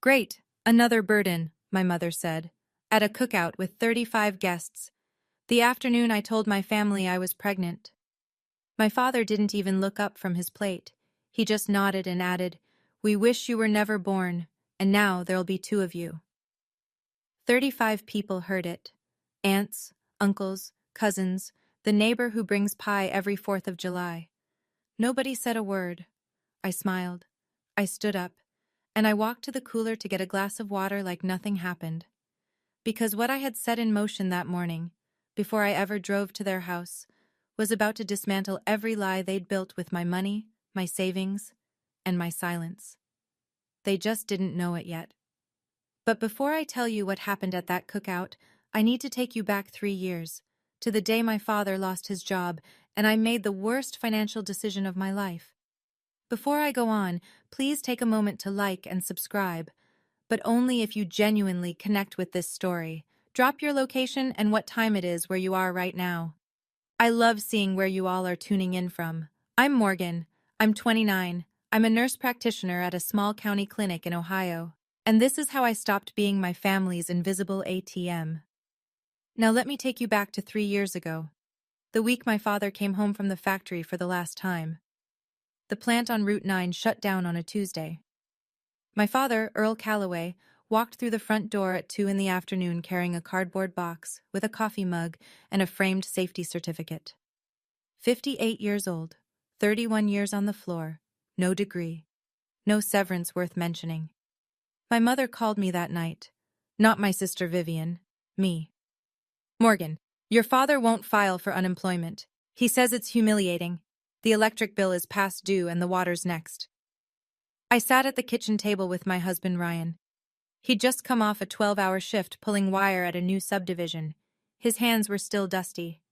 Great, another burden, my mother said, at a cookout with 35 guests. The afternoon I told my family I was pregnant. My father didn't even look up from his plate. He just nodded and added, "We wish you were never born, and now there'll be 2 of you." 35 people heard it. Aunts, uncles, cousins, the neighbor who brings pie every 4th of July. Nobody said a word. I smiled. I stood up, and I walked to the cooler to get a glass of water like nothing happened. Because what I had set in motion that morning, before I ever drove to their house, was about to dismantle every lie they'd built with my money, my savings, and my silence. They just didn't know it yet. But before I tell you what happened at that cookout, I need to take you back 3 years, to the day my father lost his job and I made the worst financial decision of my life. Before I go on, please take a moment to like and subscribe, but only if you genuinely connect with this story. Drop your location and what time it is where you are right now. I love seeing where you all are tuning in from. I'm Morgan. I'm 29. I'm a nurse practitioner at a small county clinic in Ohio. And this is how I stopped being my family's invisible ATM. Now let me take you back to 3 years ago, the week my father came home from the factory for the last time. The plant on Route 9 shut down on a Tuesday. My father, Earl Calloway, walked through the front door at 2 in the afternoon carrying a cardboard box with a coffee mug and a framed safety certificate. 58 years old, 31 years on the floor, no degree, no severance worth mentioning. My mother called me that night. Not my sister Vivian, me. "Morgan, your father won't file for unemployment. He says it's humiliating. The electric bill is past due and the water's next." I sat at the kitchen table with my husband Ryan. He'd just come off a 12-hour shift pulling wire at a new subdivision. His hands were still dusty.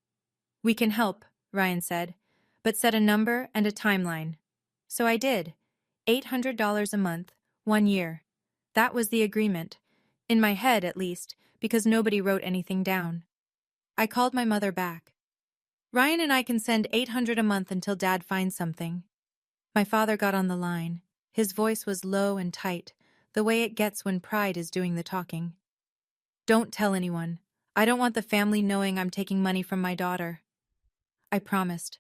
"We can help," Ryan said, "but set a number and a timeline." So I did. $800 a month, 1 year. That was the agreement. In my head, at least, because nobody wrote anything down. I called my mother back. "Ryan and I can send $800 a month until Dad finds something." My father got on the line. His voice was low and tight, the way it gets when pride is doing the talking. "Don't tell anyone. I don't want the family knowing I'm taking money from my daughter." I promised.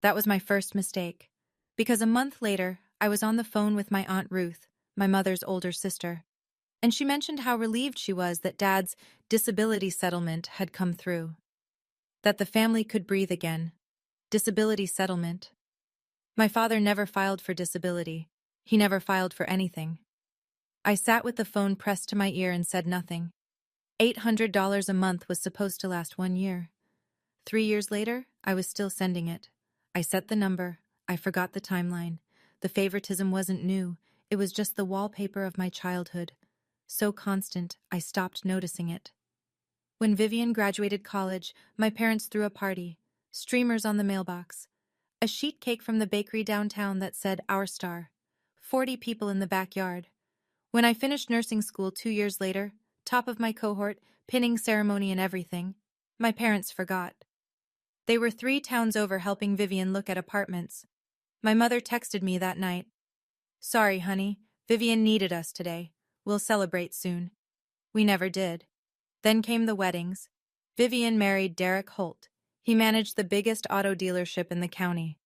That was my first mistake. Because a month later, I was on the phone with my Aunt Ruth, my mother's older sister, and she mentioned how relieved she was that Dad's disability settlement had come through. That the family could breathe again. Disability settlement. My father never filed for disability. He never filed for anything. I sat with the phone pressed to my ear and said nothing. $800 a month was supposed to last 1 year. 3 years later, I was still sending it. I set the number. I forgot the timeline. The favoritism wasn't new. It was just the wallpaper of my childhood. So constant, I stopped noticing it. When Vivian graduated college, my parents threw a party. Streamers on the mailbox. A sheet cake from the bakery downtown that said Our Star. 40 people in the backyard. When I finished nursing school 2 years later, top of my cohort, pinning ceremony and everything, my parents forgot. They were 3 towns over helping Vivian look at apartments. My mother texted me that night. "Sorry, honey, Vivian needed us today. We'll celebrate soon." We never did. Then came the weddings. Vivian married Derek Holt. He managed the biggest auto dealership in the county.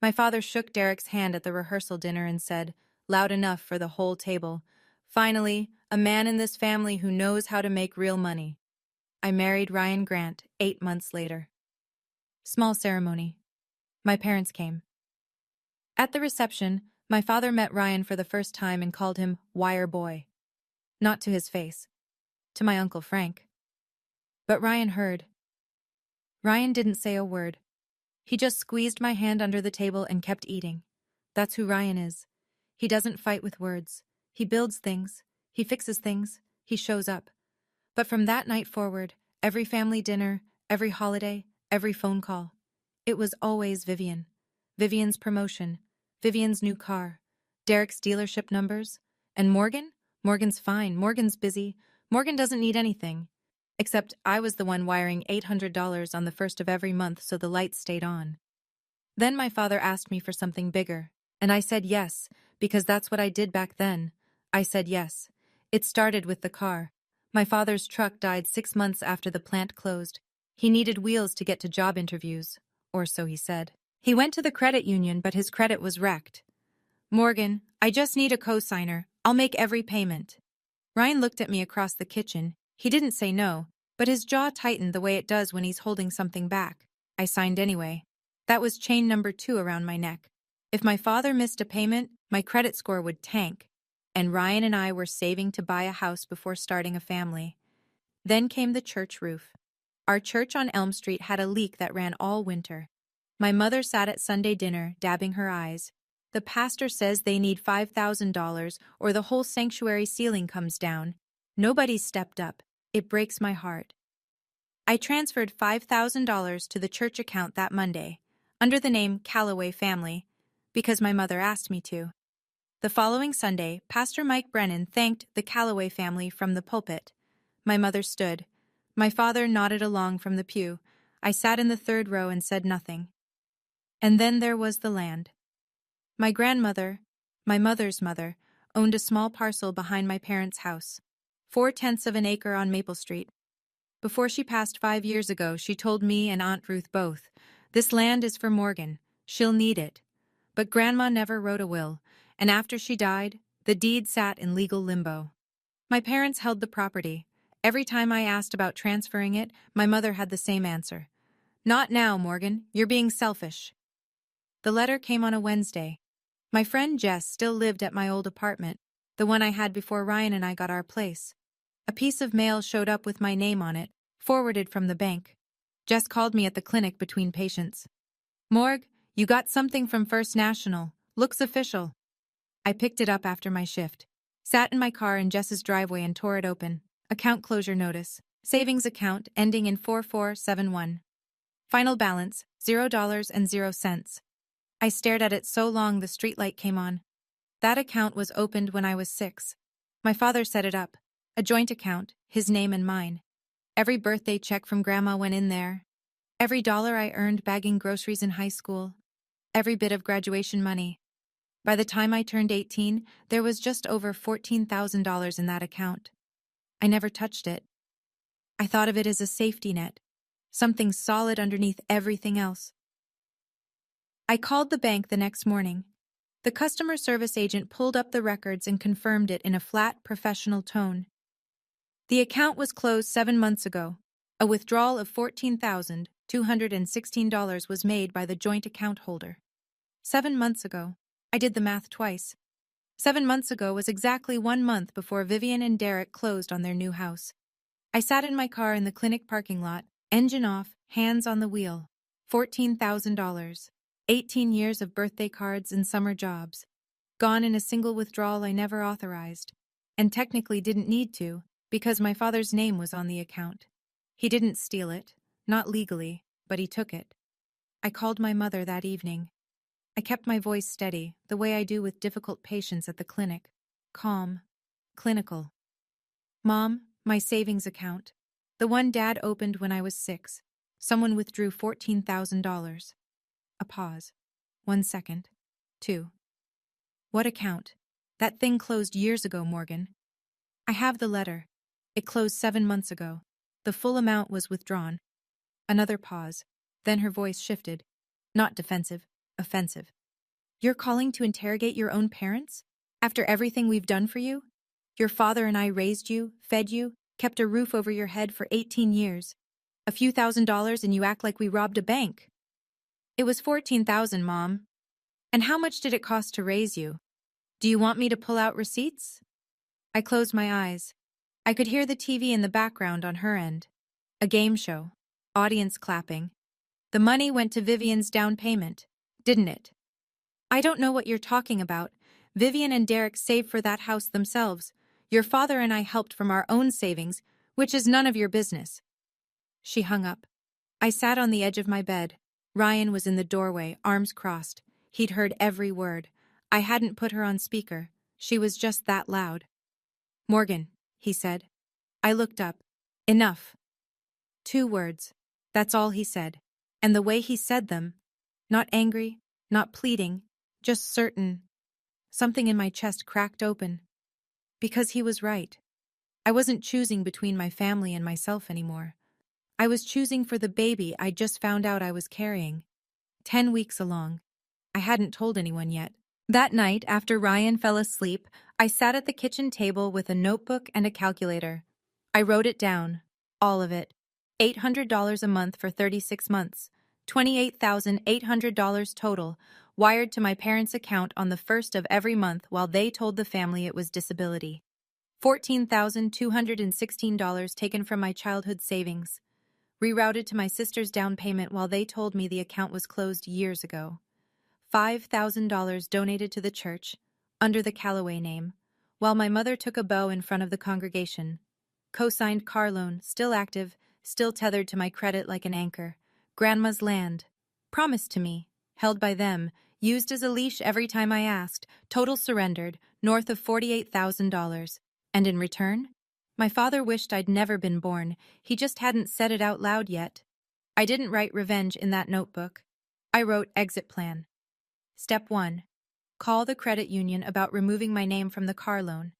My father shook Derek's hand at the rehearsal dinner and said, loud enough for the whole table, "Finally, a man in this family who knows how to make real money." I married Ryan Grant 8 months later. Small ceremony. My parents came. At the reception, my father met Ryan for the first time and called him Wire Boy. Not to his face. To my Uncle Frank. But Ryan heard. Ryan didn't say a word. He just squeezed my hand under the table and kept eating. That's who Ryan is. He doesn't fight with words. He builds things. He fixes things. He shows up. But from that night forward, every family dinner, every holiday, every phone call, it was always Vivian. Vivian's promotion. Vivian's new car. Derek's dealership numbers. And Morgan? Morgan's fine. Morgan's busy. Morgan doesn't need anything. Except I was the one wiring $800 on the first of every month so the lights stayed on. Then my father asked me for something bigger, and I said yes, because that's what I did back then. I said yes. It started with the car. My father's truck died 6 months after the plant closed. He needed wheels to get to job interviews, or so he said. He went to the credit union, but his credit was wrecked. "Morgan, I just need a cosigner. I'll make every payment." Ryan looked at me across the kitchen. He didn't say no, but his jaw tightened the way it does when he's holding something back. I signed anyway. That was chain number 2 around my neck. If my father missed a payment, my credit score would tank, and Ryan and I were saving to buy a house before starting a family. Then came the church roof. Our church on Elm Street had a leak that ran all winter. My mother sat at Sunday dinner, dabbing her eyes. "The pastor says they need $5,000 or the whole sanctuary ceiling comes down." Nobody stepped up. It breaks my heart. I transferred $5,000 to the church account that Monday, under the name Calloway Family, because my mother asked me to. The following Sunday, Pastor Mike Brennan thanked the Calloway family from the pulpit. My mother stood. My father nodded along from the pew. I sat in the 3rd row and said nothing. And then there was the land. My grandmother, my mother's mother, owned a small parcel behind my parents' house, 4/10 of an acre on Maple Street. Before she passed 5 years ago, she told me and Aunt Ruth both, "This land is for Morgan. She'll need it." But Grandma never wrote a will, and after she died, the deed sat in legal limbo. My parents held the property. Every time I asked about transferring it, my mother had the same answer. "Not now, Morgan. You're being selfish." The letter came on a Wednesday. My friend Jess still lived at my old apartment, the one I had before Ryan and I got our place. A piece of mail showed up with my name on it, forwarded from the bank. Jess called me at the clinic between patients. "Morg, you got something from First National. Looks official." I picked it up after my shift, sat in my car in Jess's driveway and tore it open. Account closure notice. Savings account ending in 4471. Final balance, $0.00. I stared at it so long the streetlight came on. That account was opened when I was 6. My father set it up. A joint account, his name and mine. Every birthday check from Grandma went in there. Every dollar I earned bagging groceries in high school. Every bit of graduation money. By the time I turned 18, there was just over $14,000 in that account. I never touched it. I thought of it as a safety net, something solid underneath everything else. I called the bank the next morning. The customer service agent pulled up the records and confirmed it in a flat, professional tone. The account was closed 7 months ago. A withdrawal of $14,216 was made by the joint account holder. 7 months ago. I did the math twice. 7 months ago was exactly 1 month before Vivian and Derek closed on their new house. I sat in my car in the clinic parking lot, engine off, hands on the wheel. $14,000. 18 years of birthday cards and summer jobs. Gone in a single withdrawal I never authorized, and technically didn't need to, because my father's name was on the account. He didn't steal it, not legally, but he took it. I called my mother that evening. I kept my voice steady, the way I do with difficult patients at the clinic. Calm. Clinical. "Mom, my savings account. The one Dad opened when I was 6. Someone withdrew $14,000. A pause. 1 second. 2. "What account? That thing closed years ago, Morgan." "I have the letter. It closed 7 months ago. The full amount was withdrawn." Another pause. Then her voice shifted. Not defensive, offensive. "You're calling to interrogate your own parents? After everything we've done for you? Your father and I raised you, fed you, kept a roof over your head for 18 years. A few $1,000s and you act like we robbed a bank." "It was $14,000, Mom." "And how much did it cost to raise you? Do you want me to pull out receipts?" I closed my eyes. I could hear the TV in the background on her end. A game show. Audience clapping. The money went to Vivian's down payment, didn't it? "I don't know what you're talking about. Vivian and Derek saved for that house themselves. Your father and I helped from our own savings, which is none of your business." She hung up. I sat on the edge of my bed. Ryan was in the doorway, arms crossed. He'd heard every word. I hadn't put her on speaker. She was just that loud. "Morgan," he said. I looked up. "Enough." 2 words. That's all he said. And the way he said them, not angry, not pleading, just certain. Something in my chest cracked open. Because he was right. I wasn't choosing between my family and myself anymore. I was choosing for the baby I just found out I was carrying. 10 weeks along. I hadn't told anyone yet. That night, after Ryan fell asleep, I sat at the kitchen table with a notebook and a calculator. I wrote it down. All of it. $800 a month for 36 months. $28,800 total, wired to my parents' account on the first of every month while they told the family it was disability. $14,216 taken from my childhood savings. Rerouted to my sister's down payment while they told me the account was closed years ago. $5,000 donated to the church, under the Callaway name, while my mother took a bow in front of the congregation. Co-signed car loan, still active, still tethered to my credit like an anchor. Grandma's land, promised to me, held by them, used as a leash every time I asked, total surrendered, north of $48,000. And in return? My father wished I'd never been born, he just hadn't said it out loud yet. I didn't write revenge in that notebook. I wrote exit plan. Step 1. Call the credit union about removing my name from the car loan.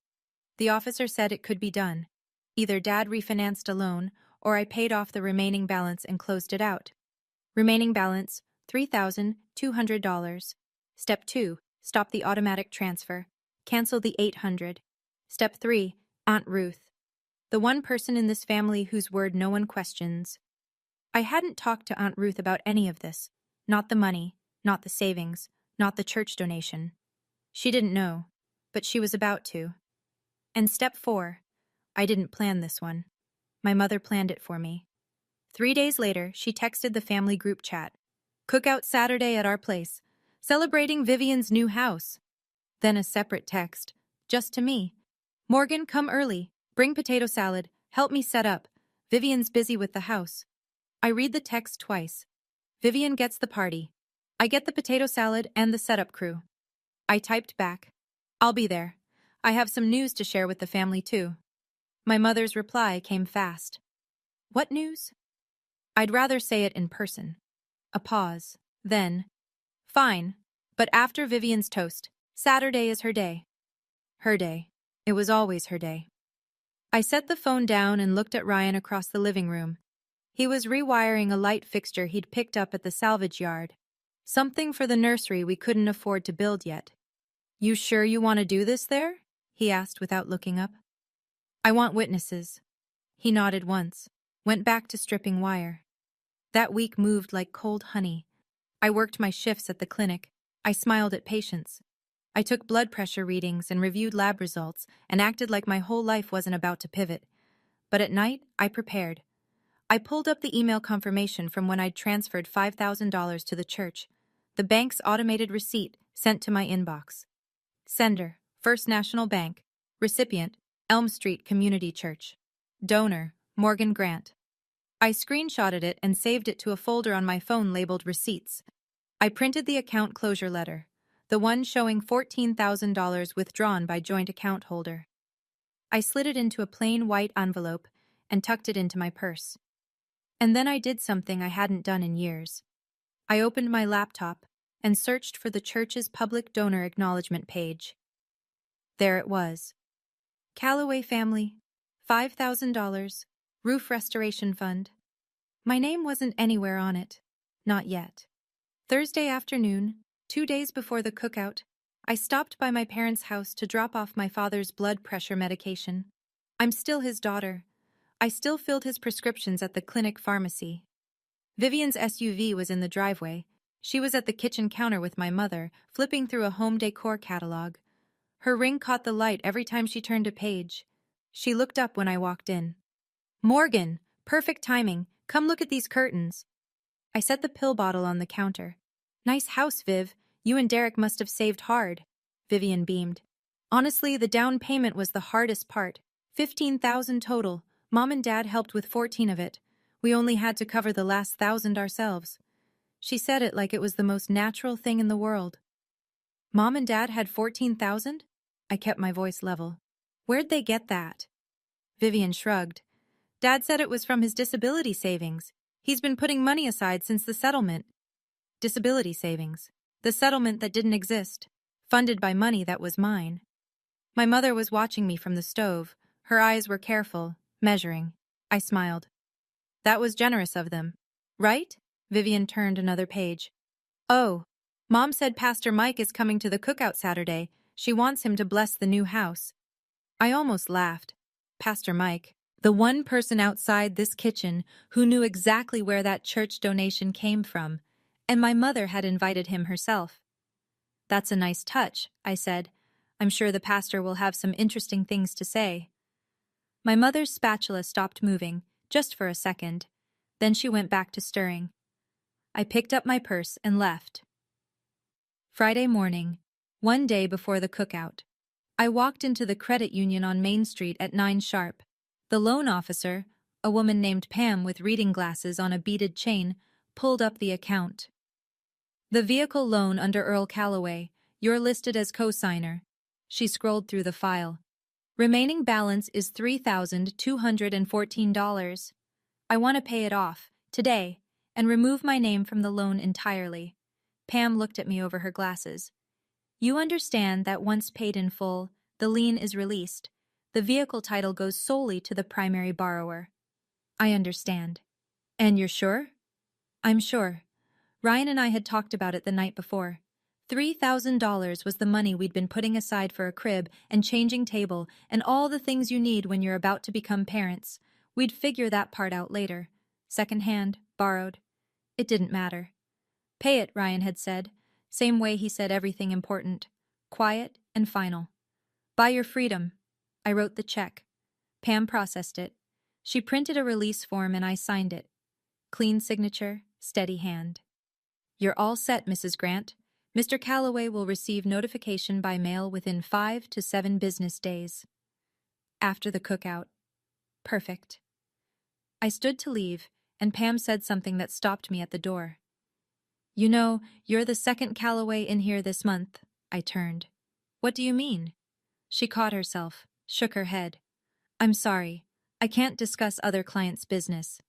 The officer said it could be done. Either Dad refinanced a loan, or I paid off the remaining balance and closed it out. Remaining balance, $3,200. Step 2. Stop the automatic transfer. Cancel the $800. Step 3. Aunt Ruth. The one person in this family whose word no one questions. I hadn't talked to Aunt Ruth about any of this. Not the money, not the savings, not the church donation. She didn't know, but she was about to. And step 4. I didn't plan this one. My mother planned it for me. 3 days later, she texted the family group chat. Cookout Saturday at our place, celebrating Vivian's new house. Then a separate text, just to me. Morgan, come early. Bring potato salad. Help me set up. Vivian's busy with the house. I read the text twice. Vivian gets the party. I get the potato salad and the setup crew. I typed back. I'll be there. I have some news to share with the family too. My mother's reply came fast. What news? I'd rather say it in person. A pause. Then, fine, but after Vivian's toast. Saturday is her day. Her day. It was always her day. I set the phone down and looked at Ryan across the living room. He was rewiring a light fixture he'd picked up at the salvage yard. Something for the nursery we couldn't afford to build yet. You sure you want to do this there? He asked without looking up. I want witnesses. He nodded once, went back to stripping wire. That week moved like cold honey. I worked my shifts at the clinic. I smiled at patients. I took blood pressure readings and reviewed lab results and acted like my whole life wasn't about to pivot. But at night, I prepared. I pulled up the email confirmation from when I'd transferred $5,000 to the church. The bank's automated receipt sent to my inbox. Sender, First National Bank. Recipient, Elm Street Community Church. Donor, Morgan Grant. I screenshotted it and saved it to a folder on my phone labeled Receipts. I printed the account closure letter, the one showing $14,000 withdrawn by joint account holder. I slid it into a plain white envelope and tucked it into my purse. And then I did something I hadn't done in years. I opened my laptop and searched for the church's public donor acknowledgement page. There it was. Callaway family, $5,000, roof restoration fund. My name wasn't anywhere on it. Not yet. Thursday afternoon, 2 days before the cookout, I stopped by my parents' house to drop off my father's blood pressure medication. I'm still his daughter. I still filled his prescriptions at the clinic pharmacy. Vivian's SUV was in the driveway. She was at the kitchen counter with my mother, flipping through a home decor catalog. Her ring caught the light every time she turned a page. She looked up when I walked in. Morgan, perfect timing. Come look at these curtains. I set the pill bottle on the counter. Nice house, Viv. You and Derek must have saved hard. Vivian beamed. Honestly, the down payment was the hardest part. $15,000 total. Mom and Dad helped with 14 of it. We only had to cover the last 1,000 ourselves. She said it like it was the most natural thing in the world. Mom and Dad had 14,000? I kept my voice level. Where'd they get that? Vivian shrugged. Dad said it was from his disability savings. He's been putting money aside since the settlement. Disability savings. The settlement that didn't exist. Funded by money that was mine. My mother was watching me from the stove, Her eyes were careful, measuring. I smiled. That was generous of them. Right? Vivian turned another page. Oh, Mom said Pastor Mike is coming to the cookout Saturday. She wants him to bless the new house. I almost laughed. Pastor Mike, the one person outside this kitchen who knew exactly where that church donation came from, and my mother had invited him herself. That's a nice touch, I said. I'm sure the pastor will have some interesting things to say. My mother's spatula stopped moving, just for a second. Then she went back to stirring. I picked up my purse and left. Friday morning, one day before the cookout. I walked into the credit union on Main Street at 9 sharp. The loan officer, a woman named Pam with reading glasses on a beaded chain, pulled up the account. The vehicle loan under Earl Calloway, you're listed as co-signer. She scrolled through the file. Remaining balance is $3,214. I want to pay it off, today, and remove my name from the loan entirely. Pam looked at me over her glasses. You understand that once paid in full, the lien is released. The vehicle title goes solely to the primary borrower. I understand. And you're sure? I'm sure. Ryan and I had talked about it the night before. $3,000 was the money we'd been putting aside for a crib and changing table and all the things you need when you're about to become parents. We'd figure that part out later. Second-hand, borrowed. It didn't matter. Pay it, Ryan had said. Same way he said everything important. Quiet and final. Buy your freedom. I wrote the check. Pam processed it. She printed a release form and I signed it. Clean signature, steady hand. You're all set, Mrs. Grant. Mr. Calloway will receive notification by mail within 5 to 7 business days. After the cookout. Perfect. I stood to leave, and Pam said something that stopped me at the door. You know, you're the second Calloway in here this month. I turned. What do you mean? She caught herself, shook her head. I'm sorry. I can't discuss other clients' business.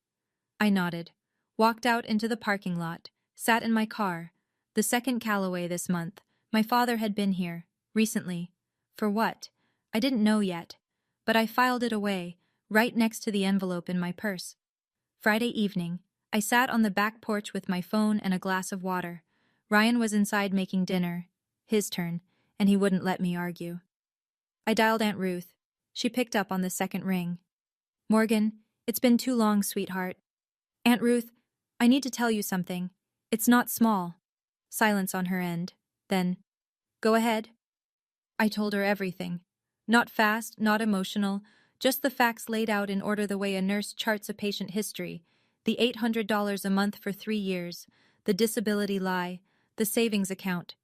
I nodded, walked out into the parking lot, sat in my car. The second Calloway this month. My father had been here, recently. For what? I didn't know yet. But I filed it away, right next to the envelope in my purse. Friday evening, I sat on the back porch with my phone and a glass of water. Ryan was inside making dinner, his turn, and he wouldn't let me argue. I dialed Aunt Ruth. She picked up on the second ring. Morgan, it's been too long, sweetheart. Aunt Ruth, I need to tell you something. It's not small. Silence on her end. Then, go ahead. I told her everything. Not fast, not emotional, just the facts laid out in order the way a nurse charts a patient history. The $800 a month for 3 years, the disability lie, the savings account,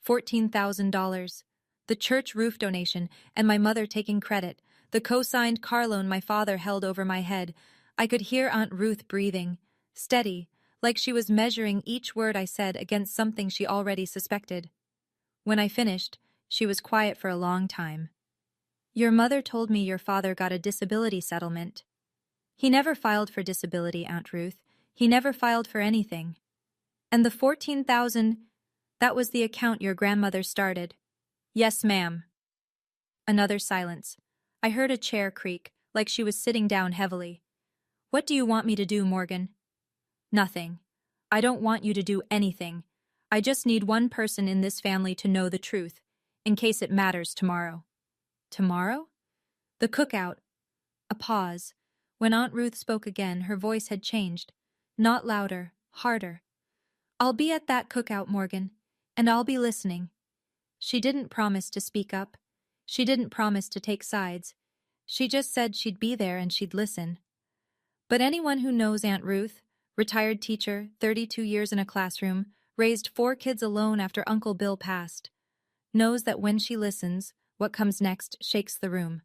$14,000, the church roof donation, and my mother taking credit, the co-signed car loan my father held over my head. I could hear Aunt Ruth breathing, steady, like she was measuring each word I said against something she already suspected. When I finished, she was quiet for a long time. Your mother told me your father got a disability settlement. He never filed for disability, Aunt Ruth. He never filed for anything. And the $14,000, that was the account your grandmother started. Yes, ma'am. Another silence. I heard a chair creak, like she was sitting down heavily. What do you want me to do, Morgan? Nothing. I don't want you to do anything. I just need one person in this family to know the truth, in case it matters tomorrow. Tomorrow? The cookout. A pause. When Aunt Ruth spoke again, her voice had changed. Not louder, harder. I'll be at that cookout, Morgan, and I'll be listening. She didn't promise to speak up. She didn't promise to take sides. She just said she'd be there and she'd listen. But anyone who knows Aunt Ruth, retired teacher, 32 years in a classroom, raised 4 kids alone after Uncle Bill passed, knows that when she listens, what comes next shakes the room.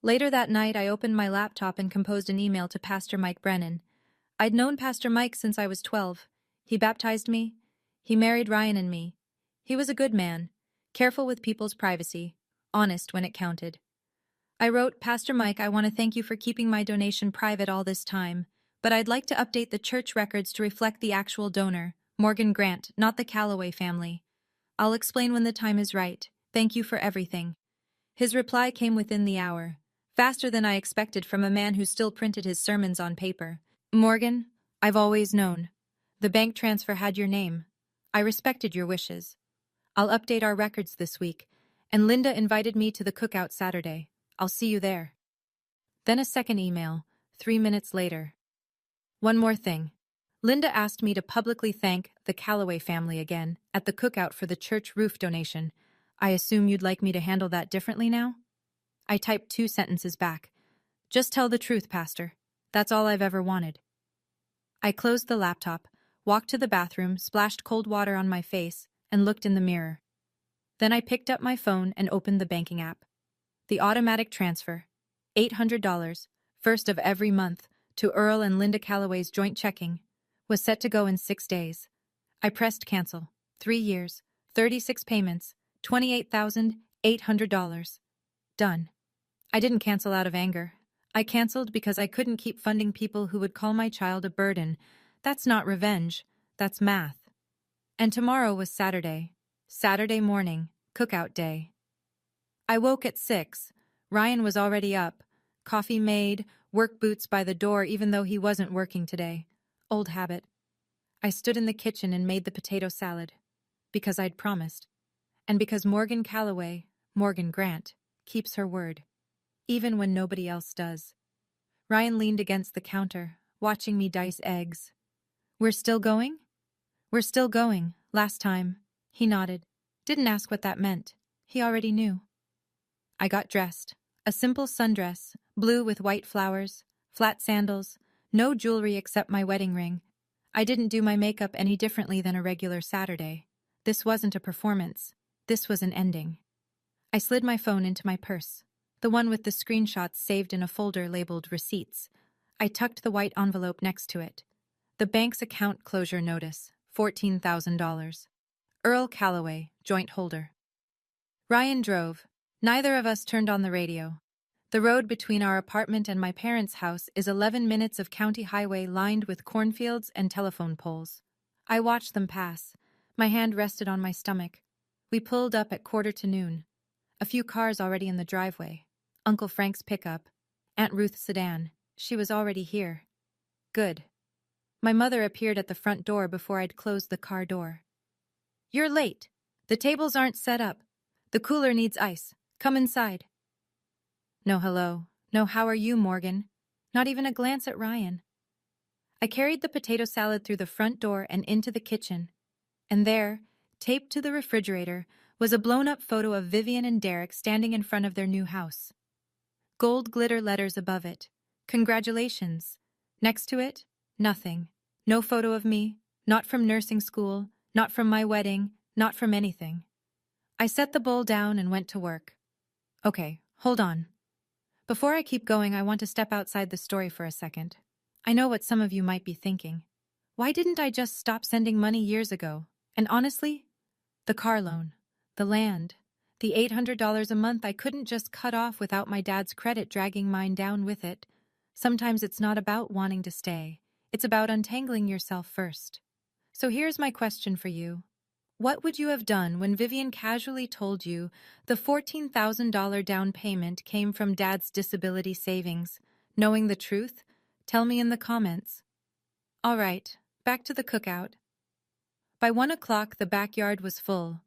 Later that night, I opened my laptop and composed an email to Pastor Mike Brennan. I'd known Pastor Mike since I was 12. He baptized me. He married Ryan and me. He was a good man, careful with people's privacy, honest when it counted. I wrote, Pastor Mike, I want to thank you for keeping my donation private all this time, but I'd like to update the church records to reflect the actual donor, Morgan Grant, not the Calloway family. I'll explain when the time is right. Thank you for everything. His reply came within the hour. Faster than I expected from a man who still printed his sermons on paper. Morgan, I've always known. The bank transfer had your name. I respected your wishes. I'll update our records this week, and Linda invited me to the cookout Saturday. I'll see you there. Then a second email, 3 minutes later. One more thing. Linda asked me to publicly thank the Calloway family again at the cookout for the church roof donation. I assume you'd like me to handle that differently now? I typed 2 sentences back. Just tell the truth, Pastor. That's all I've ever wanted. I closed the laptop, walked to the bathroom, splashed cold water on my face, and looked in the mirror. Then I picked up my phone and opened the banking app. The automatic transfer, $800, first of every month, to Earl and Linda Calloway's joint checking, was set to go in 6 days. I pressed cancel. 3 years, 36 payments, $28,800. Done. I didn't cancel out of anger. I canceled because I couldn't keep funding people who would call my child a burden. That's not revenge. That's math. And tomorrow was Saturday. Saturday morning, cookout day. I woke at 6. Ryan was already up. Coffee made, work boots by the door even though he wasn't working today. Old habit. I stood in the kitchen and made the potato salad. Because I'd promised. And because Morgan Calloway, Morgan Grant, keeps her word. Even when nobody else does. Ryan leaned against the counter, watching me dice eggs. We're still going? We're still going, last time. He nodded. Didn't ask what that meant. He already knew. I got dressed. A simple sundress, blue with white flowers, flat sandals, no jewelry except my wedding ring. I didn't do my makeup any differently than a regular Saturday. This wasn't a performance. This was an ending. I slid my phone into my purse, the one with the screenshots saved in a folder labeled Receipts. I tucked the white envelope next to it. The bank's account closure notice, $14,000. Earl Calloway, joint holder. Ryan drove. Neither of us turned on the radio. The road between our apartment and my parents' house is 11 minutes of county highway lined with cornfields and telephone poles. I watched them pass. My hand rested on my stomach. We pulled up at 1:45. A few cars already in the driveway. Uncle Frank's pickup. Aunt Ruth's sedan. She was already here. Good. My mother appeared at the front door before I'd closed the car door. You're late. The tables aren't set up. The cooler needs ice. Come inside. No hello. No how are you, Morgan? Not even a glance at Ryan. I carried the potato salad through the front door and into the kitchen. And there, taped to the refrigerator, was a blown-up photo of Vivian and Derek standing in front of their new house. Gold glitter letters above it. Congratulations. Next to it, nothing. No photo of me, not from nursing school, not from my wedding, not from anything. I set the bowl down and went to work. Okay, hold on. Before I keep going, I want to step outside the story for a second. I know what some of you might be thinking. Why didn't I just stop sending money years ago? And honestly, the car loan, the land, the $800 a month I couldn't just cut off without my dad's credit dragging mine down with it. Sometimes it's not about wanting to stay. It's about untangling yourself first. So here's my question for you. What would you have done when Vivian casually told you the $14,000 down payment came from Dad's disability savings? Knowing the truth? Tell me in the comments. All right, back to the cookout. By 1 o'clock, the backyard was full.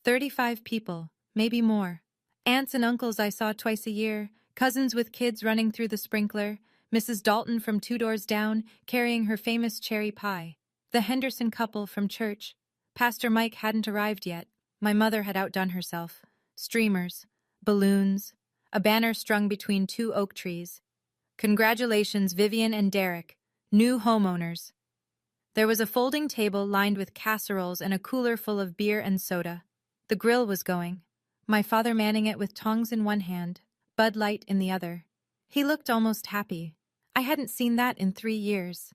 35 people, maybe more. Aunts and uncles I saw twice a year, cousins with kids running through the sprinkler, Mrs. Dalton from 2 doors down carrying her famous cherry pie, the Henderson couple from church. Pastor Mike hadn't arrived yet. My mother had outdone herself. Streamers, balloons, a banner strung between 2 oak trees. Congratulations, Vivian and Derek, new homeowners. There was a folding table lined with casseroles and a cooler full of beer and soda. The grill was going, my father manning it with tongs in one hand, Bud Light in the other. He looked almost happy. I hadn't seen that in 3 years.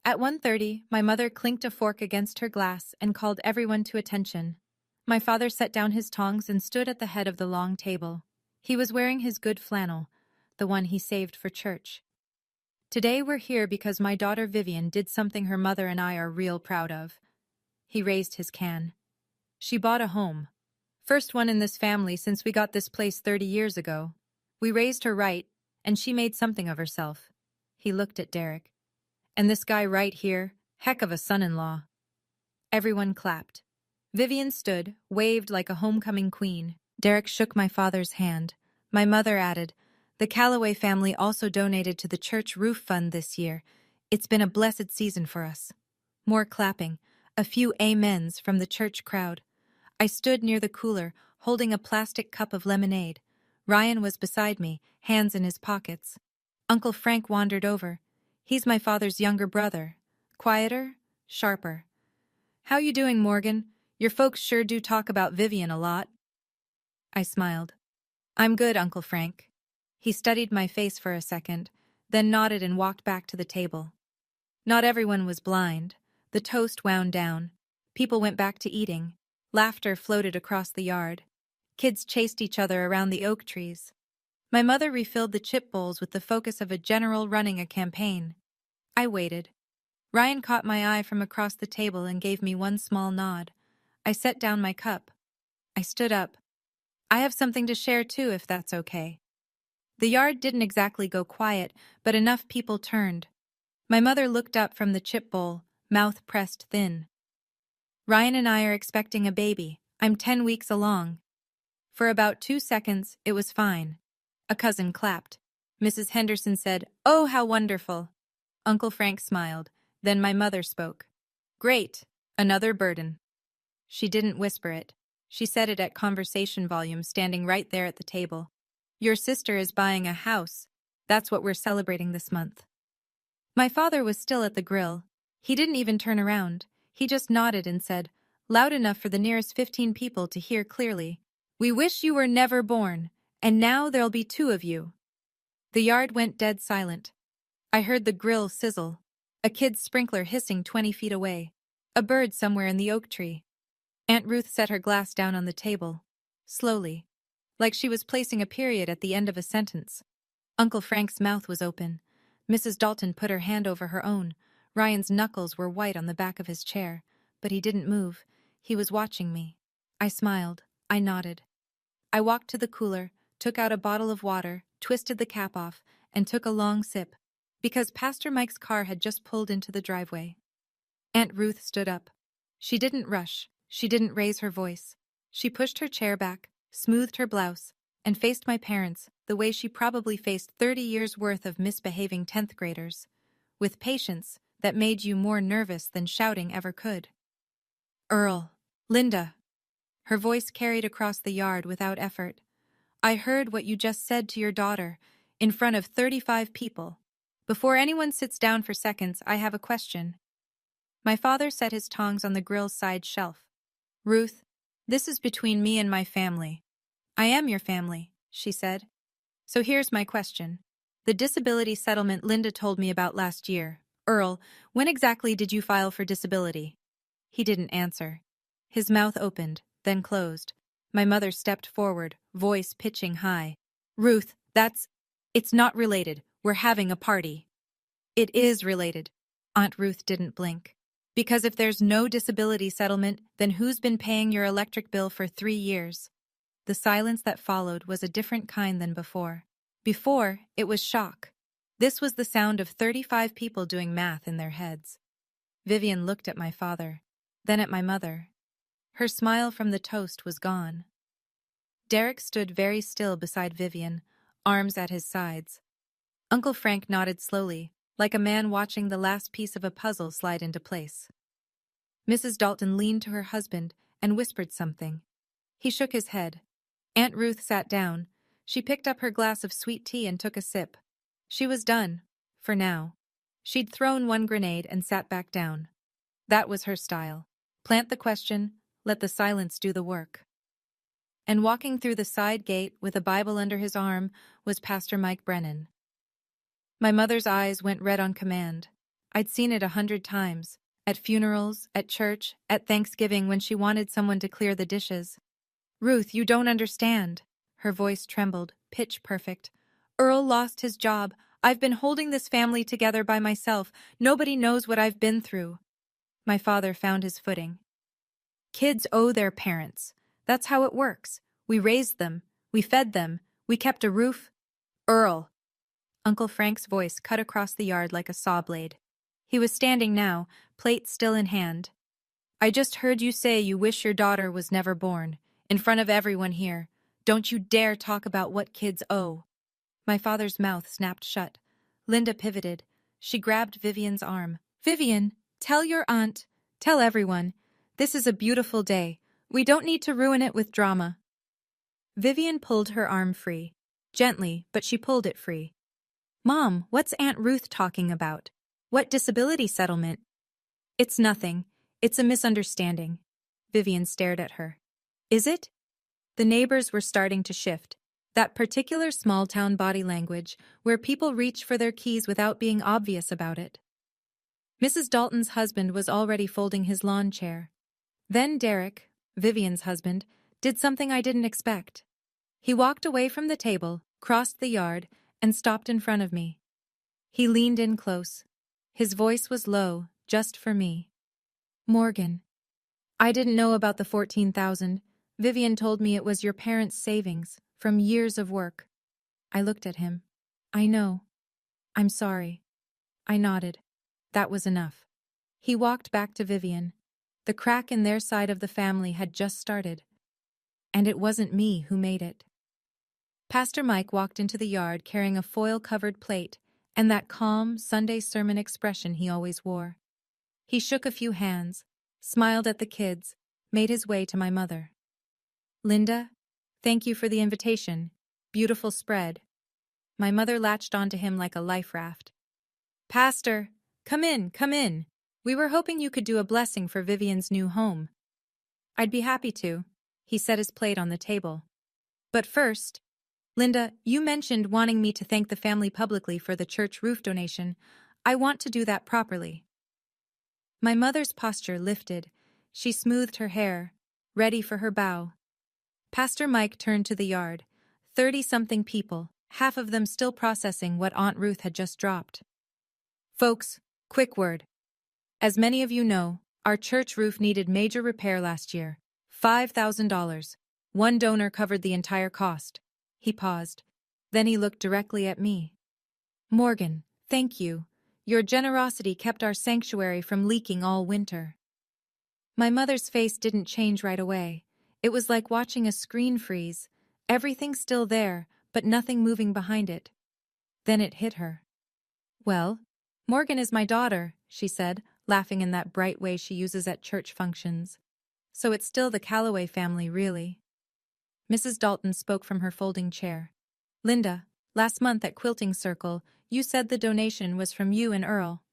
At 1:30, my mother clinked a fork against her glass and called everyone to attention. My father set down his tongs and stood at the head of the long table. He was wearing his good flannel, the one he saved for church. Today we're here because my daughter Vivian did something her mother and I are real proud of. He raised his can. She bought a home. First one in this family since we got this place 30 years ago. We raised her right, and she made something of herself. He looked at Derek. And this guy right here, heck of a son-in-law. Everyone clapped. Vivian stood, waved like a homecoming queen. Derek shook my father's hand. My mother added, "The Calloway family also donated to the church roof fund this year. It's been a blessed season for us." More clapping, a few amens from the church crowd. I stood near the cooler, holding a plastic cup of lemonade. Ryan was beside me, hands in his pockets. Uncle Frank wandered over. He's my father's younger brother. Quieter, sharper. "How you doing, Morgan? Your folks sure do talk about Vivian a lot." I smiled. "I'm good, Uncle Frank." He studied my face for a second, then nodded and walked back to the table. Not everyone was blind. The toast wound down. People went back to eating. Laughter floated across the yard. Kids chased each other around the oak trees. My mother refilled the chip bowls with the focus of a general running a campaign. I waited. Ryan caught my eye from across the table and gave me one small nod. I set down my cup. I stood up. "I have something to share too, if that's okay." The yard didn't exactly go quiet, but enough people turned. My mother looked up from the chip bowl, mouth pressed thin. "Ryan and I are expecting a baby. I'm 10 weeks along." For about 2 seconds, it was fine. A cousin clapped. Mrs. Henderson said, "Oh, how wonderful." Uncle Frank smiled. Then my mother spoke. "Great. Another burden." She didn't whisper it. She said it at conversation volume, standing right there at the table. "Your sister is buying a house. That's what we're celebrating this month." My father was still at the grill. He didn't even turn around. He just nodded and said, loud enough for the nearest 15 people to hear clearly, "We wish you were never born, and now there'll be 2 of you." The yard went dead silent. I heard the grill sizzle, a kid's sprinkler hissing 20 feet away, a bird somewhere in the oak tree. Aunt Ruth set her glass down on the table, slowly, like she was placing a period at the end of a sentence. Uncle Frank's mouth was open. Mrs. Dalton put her hand over her own. Ryan's knuckles were white on the back of his chair, but he didn't move. He was watching me. I smiled. I nodded. I walked to the cooler, took out a bottle of water, twisted the cap off, and took a long sip, because Pastor Mike's car had just pulled into the driveway. Aunt Ruth stood up. She didn't rush. She didn't raise her voice. She pushed her chair back, smoothed her blouse, and faced my parents the way she probably faced 30 years' worth of misbehaving 10th graders, with patience that made you more nervous than shouting ever could. "Earl, Linda." Her voice carried across the yard without effort. "I heard what you just said to your daughter, in front of 35 people. Before anyone sits down for seconds, I have a question." My father set his tongs on the grill's side shelf. "Ruth, this is between me and my family." "I am your family," she said. "So here's my question. The disability settlement Linda told me about last year. Earl, when exactly did you file for disability?" He didn't answer. His mouth opened, then closed. My mother stepped forward, voice pitching high. "Ruth, it's not related. We're having a party." "It is related." Aunt Ruth didn't blink. "Because if there's no disability settlement, then who's been paying your electric bill for 3 years? The silence that followed was a different kind than before. Before, it was shock. This was the sound of 35 people doing math in their heads. Vivian looked at my father, then at my mother. Her smile from the toast was gone. Derek stood very still beside Vivian, arms at his sides. Uncle Frank nodded slowly, like a man watching the last piece of a puzzle slide into place. Mrs. Dalton leaned to her husband and whispered something. He shook his head. Aunt Ruth sat down. She picked up her glass of sweet tea and took a sip. She was done, for now. She'd thrown one grenade and sat back down. That was her style. Plant the question, let the silence do the work. And walking through the side gate with a Bible under his arm was Pastor Mike Brennan. My mother's eyes went red on command. I'd seen it 100 times, at funerals, at church, at Thanksgiving when she wanted someone to clear the dishes. "Ruth, you don't understand." Her voice trembled, pitch perfect. "Earl lost his job. I've been holding this family together by myself. Nobody knows what I've been through." My father found his footing. "Kids owe their parents. That's how it works. We raised them. We fed them. We kept a roof." "Earl." Uncle Frank's voice cut across the yard like a saw blade. He was standing now, plate still in hand. I just heard you say you wish your daughter was never born. In front of everyone here. Don't you dare talk about what kids owe. My father's mouth snapped shut. Linda pivoted. She grabbed Vivian's arm. Vivian, tell your aunt, tell everyone. This is a beautiful day. We don't need to ruin it with drama. Vivian pulled her arm free. Gently, but she pulled it free. Mom, what's Aunt Ruth talking about? What disability settlement? It's nothing. It's a misunderstanding. Vivian stared at her. Is it? The neighbors were starting to shift. That particular small-town body language where people reach for their keys without being obvious about it. Mrs. Dalton's husband was already folding his lawn chair. Then Derek, Vivian's husband, did something I didn't expect. He walked away from the table, crossed the yard, and stopped in front of me. He leaned in close. His voice was low, just for me. Morgan. I didn't know about the $14,000. Vivian told me it was your parents' savings, from years of work. I looked at him. I know. I'm sorry. I nodded. That was enough. He walked back to Vivian. The crack in their side of the family had just started. And it wasn't me who made it. Pastor Mike walked into the yard carrying a foil-covered plate and that calm, Sunday sermon expression he always wore. He shook a few hands, smiled at the kids, made his way to my mother. Linda, thank you for the invitation. Beautiful spread. My mother latched onto him like a life raft. Pastor, come in, come in. We were hoping you could do a blessing for Vivian's new home. I'd be happy to. He set his plate on the table. But first, Linda, you mentioned wanting me to thank the family publicly for the church roof donation. I want to do that properly. My mother's posture lifted. She smoothed her hair, ready for her bow. Pastor Mike turned to the yard. 30-something people, half of them still processing what Aunt Ruth had just dropped. Folks, quick word. As many of you know, our church roof needed major repair last year. $5,000. One donor covered the entire cost. He paused. Then he looked directly at me. Morgan, thank you. Your generosity kept our sanctuary from leaking all winter. My mother's face didn't change right away. It was like watching a screen freeze. Everything still there, but nothing moving behind it. Then it hit her. Well, Morgan is my daughter, she said, laughing in that bright way she uses at church functions. So it's still the Calloway family, really. Mrs. Dalton spoke from her folding chair. Linda, last month at Quilting Circle, you said the donation was from you and Earl.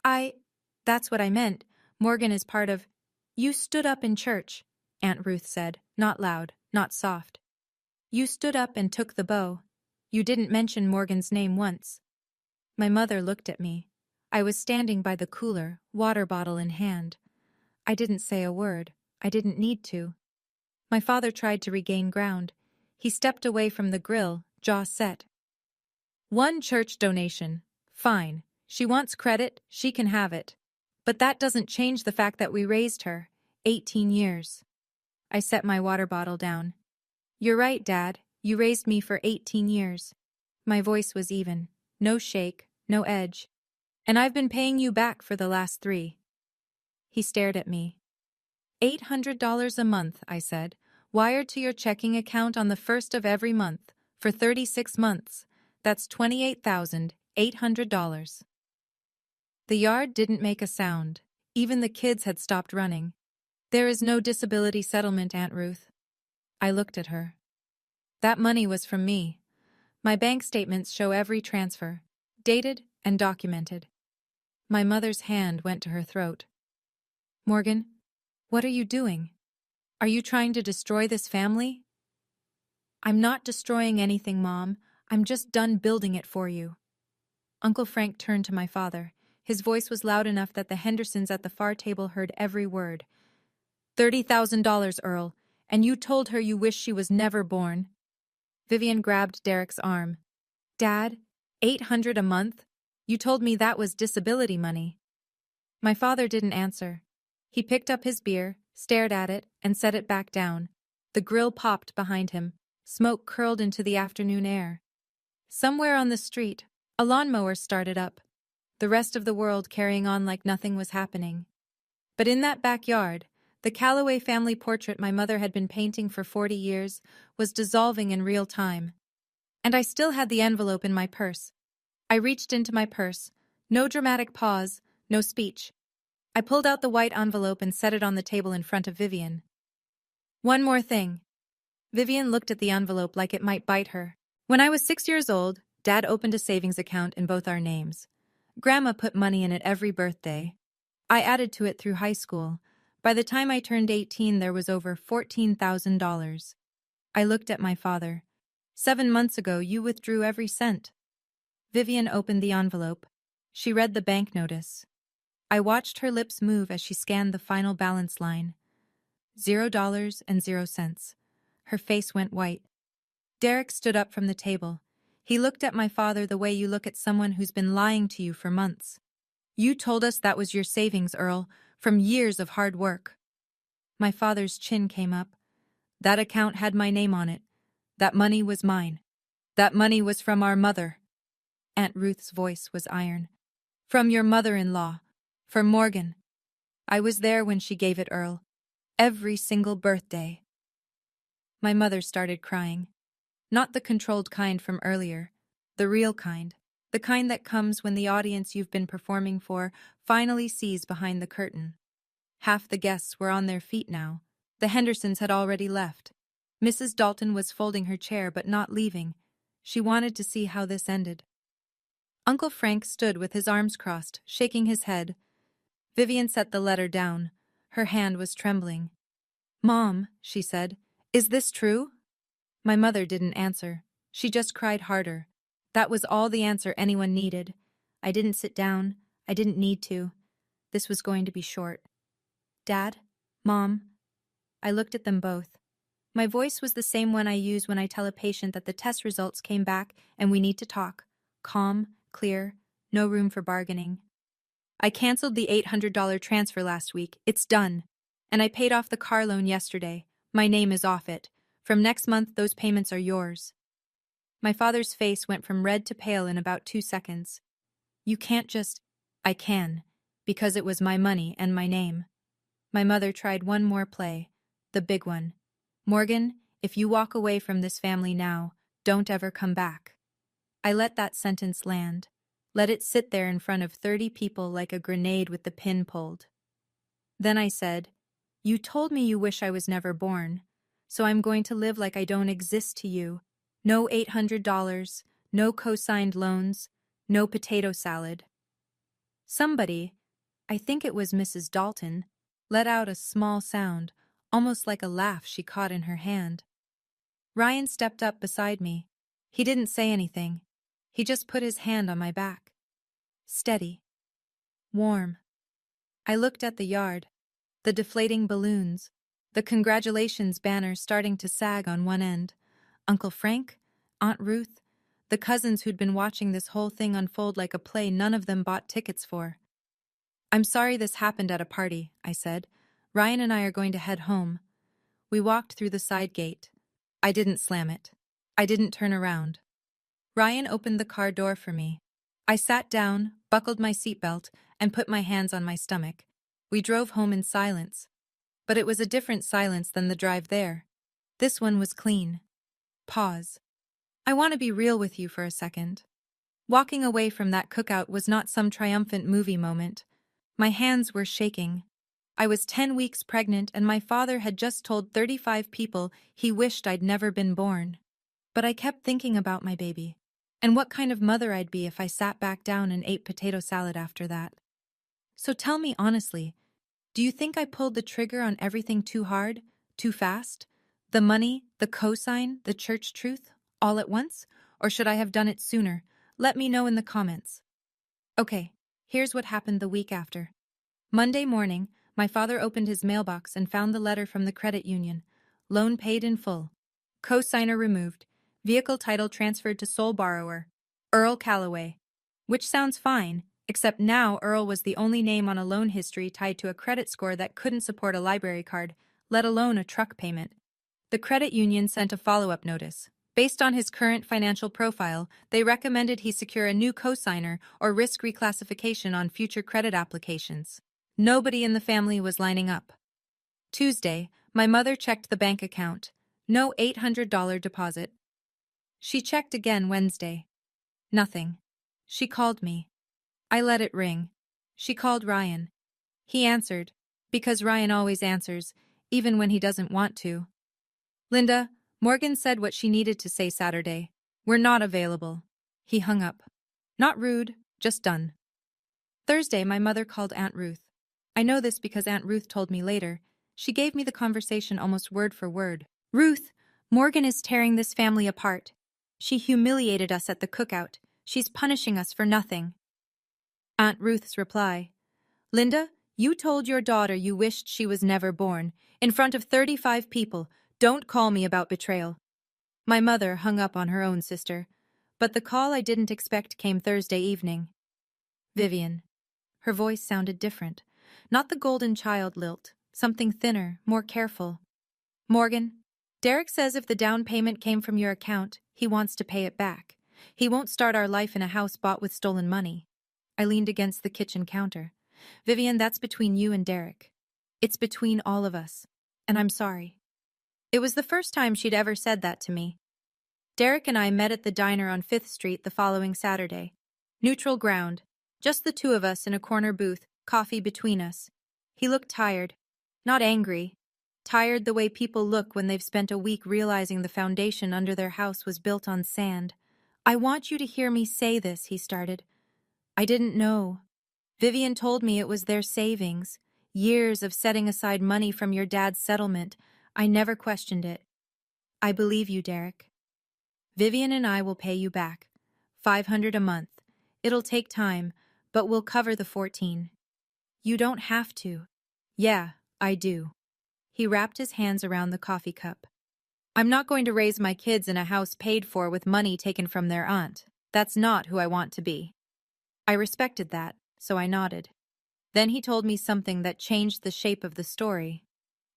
That's what I meant. Morgan is part of... You stood up in church, Aunt Ruth said, not loud, not soft. You stood up and took the bow. You didn't mention Morgan's name once. My mother looked at me. I was standing by the cooler, water bottle in hand. I didn't say a word. I didn't need to. My father tried to regain ground. He stepped away from the grill, jaw set. One church donation. Fine. She wants credit, she can have it. But that doesn't change the fact that we raised her. 18 years. I set my water bottle down. You're right, Dad. You raised me for 18 years. My voice was even. No shake, no edge. And I've been paying you back for the last 3. He stared at me. $800 a month, I said, wired to your checking account on the 1st of every month, for 36 months. That's $28,800. The yard didn't make a sound. Even the kids had stopped running. There is no disability settlement, Aunt Ruth. I looked at her. That money was from me. My bank statements show every transfer, dated and documented. My mother's hand went to her throat. Morgan, what are you doing? Are you trying to destroy this family? I'm not destroying anything, Mom. I'm just done building it for you. Uncle Frank turned to my father. His voice was loud enough that the Hendersons at the far table heard every word. $30,000, Earl, and you told her you wish she was never born. Vivian grabbed Derek's arm. Dad, $800 a month? You told me that was disability money. My father didn't answer. He picked up his beer, stared at it, and set it back down. The grill popped behind him. Smoke curled into the afternoon air. Somewhere on the street, A lawnmower started up, the rest of the world carrying on like nothing was happening. But in that backyard, the Calloway family portrait my mother had been painting for 40 years was dissolving in real time. And I still had the envelope in my purse. I reached into my purse. No dramatic pause, no speech. I pulled out the white envelope and set it on the table in front of Vivian. One more thing. Vivian looked at the envelope like it might bite her. When I was 6 years old, Dad opened a savings account in both our names. Grandma put money in it every birthday. I added to it through high school. By the time I turned 18, there was over $14,000. I looked at my father. 7 months ago, you withdrew every cent. Vivian opened the envelope. She read the bank notice. I watched her lips move as she scanned the final balance line. $0.00. Her face went white. Derek stood up from the table. He looked at my father the way you look at someone who's been lying to you for months. You told us that was your savings, Earl, from years of hard work. My father's chin came up. That account had my name on it. That money was mine. That money was from our mother. Aunt Ruth's voice was iron. From your mother-in-law. For Morgan. I was there when she gave it, Earl. Every single birthday. My mother started crying. Not the controlled kind from earlier. The real kind. The kind that comes when the audience you've been performing for finally sees behind the curtain. Half the guests were on their feet now. The Hendersons had already left. Mrs. Dalton was folding her chair but not leaving. She wanted to see how this ended. Uncle Frank stood with his arms crossed, shaking his head. Vivian set the letter down. Her hand was trembling. "Mom," she said, "is this true?" My mother didn't answer. She just cried harder. That was all the answer anyone needed. I didn't sit down. I didn't need to. This was going to be short. "Dad? Mom?" I looked at them both. My voice was the same one I use when I tell a patient that the test results came back and we need to talk. Calm, clear, no room for bargaining. "I canceled the $800 transfer last week. It's done. And I paid off the car loan yesterday. My name is off it. From next month, those payments are yours." My father's face went from red to pale in about 2 seconds. "You can't just—" "I can, because it was my money and my name." My mother tried one more play, the big one. "Morgan, if you walk away from this family now, don't ever come back." I let that sentence land. Let it sit there in front of 30 people like a grenade with the pin pulled. Then I said, "You told me you wish I was never born, so I'm going to live like I don't exist to you. No $800, no co-signed loans, no potato salad." Somebody, I think it was Mrs. Dalton, let out a small sound, almost like a laugh she caught in her hand. Ryan stepped up beside me. He didn't say anything. He just put his hand on my back. Steady. Warm. I looked at the yard. The deflating balloons. The congratulations banner starting to sag on one end. Uncle Frank, Aunt Ruth, the cousins who'd been watching this whole thing unfold like a play none of them bought tickets for. "I'm sorry this happened at a party," I said. "Ryan and I are going to head home." We walked through the side gate. I didn't slam it. I didn't turn around. Ryan opened the car door for me. I sat down, buckled my seatbelt, and put my hands on my stomach. We drove home in silence. But it was a different silence than the drive there. This one was clean. Pause. I want to be real with you for a second. Walking away from that cookout was not some triumphant movie moment. My hands were shaking. I was 10 weeks pregnant and my father had just told 35 people he wished I'd never been born. But I kept thinking about my baby, and what kind of mother I'd be if I sat back down and ate potato salad after that. So tell me honestly, do you think I pulled the trigger on everything too hard, too fast? The money, the cosign, the church truth, all at once? Or should I have done it sooner? Let me know in the comments. Okay, here's what happened the week after. Monday morning, my father opened his mailbox and found the letter from the credit union. Loan paid in full. Cosigner removed. Vehicle title transferred to sole borrower, Earl Calloway. Which sounds fine, except now Earl was the only name on a loan history tied to a credit score that couldn't support a library card, let alone a truck payment. The credit union sent a follow-up notice. Based on his current financial profile, they recommended he secure a new cosigner or risk reclassification on future credit applications. Nobody in the family was lining up. Tuesday, my mother checked the bank account. No $800 deposit. She checked again Wednesday. Nothing. She called me. I let it ring. She called Ryan. He answered, because Ryan always answers, even when he doesn't want to. Linda, Morgan said what she needed to say Saturday. We're not available. He hung up. Not rude, just done. Thursday, my mother called Aunt Ruth. I know this because Aunt Ruth told me later. She gave me the conversation almost word for word. Ruth, Morgan is tearing this family apart. She humiliated us at the cookout. She's punishing us for nothing. Aunt Ruth's reply. Linda, you told your daughter you wished she was never born. In front of 35 people. Don't call me about betrayal. My mother hung up on her own sister. But the call I didn't expect came Thursday evening. Vivian. Her voice sounded different. Not the golden child lilt. Something thinner, more careful. Morgan, Derek says if the down payment came from your account, he wants to pay it back. He won't start our life in a house bought with stolen money. I leaned against the kitchen counter. Vivian, that's between you and Derek. It's between all of us. And I'm sorry. It was the first time she'd ever said that to me. Derek and I met at the diner on 5th Street the following Saturday. Neutral ground. Just the two of us in a corner booth, coffee between us. He looked tired. Not angry. Tired the way people look when they've spent a week realizing the foundation under their house was built on sand. I want you to hear me say this, he started. I didn't know. Vivian told me it was their savings. Years of setting aside money from your dad's settlement. I never questioned it. I believe you, Derek. Vivian and I will pay you back. $500 a month. It'll take time, but we'll cover the 14. You don't have to. Yeah, I do. He wrapped his hands around the coffee cup. I'm not going to raise my kids in a house paid for with money taken from their aunt. That's not who I want to be. I respected that, so I nodded. Then he told me something that changed the shape of the story.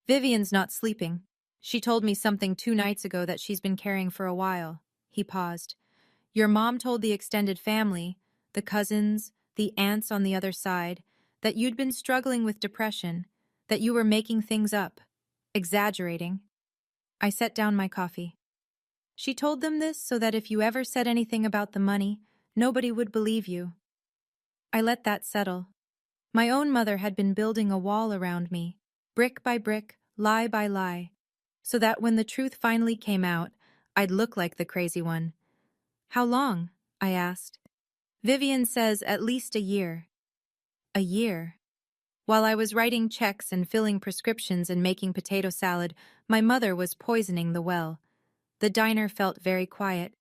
Vivian's not sleeping. She told me something 2 nights ago that she's been carrying for a while. He paused. Your mom told the extended family, the cousins, the aunts on the other side, that you'd been struggling with depression, that you were making things up, exaggerating. I set down my coffee. She told them this so that if you ever said anything about the money, nobody would believe you. I let that settle. My own mother had been building a wall around me, brick by brick, lie by lie, so that when the truth finally came out, I'd look like the crazy one. How long? I asked. Vivian says at least a year. A year. While I was writing checks and filling prescriptions and making potato salad, my mother was poisoning the well. The diner felt very quiet.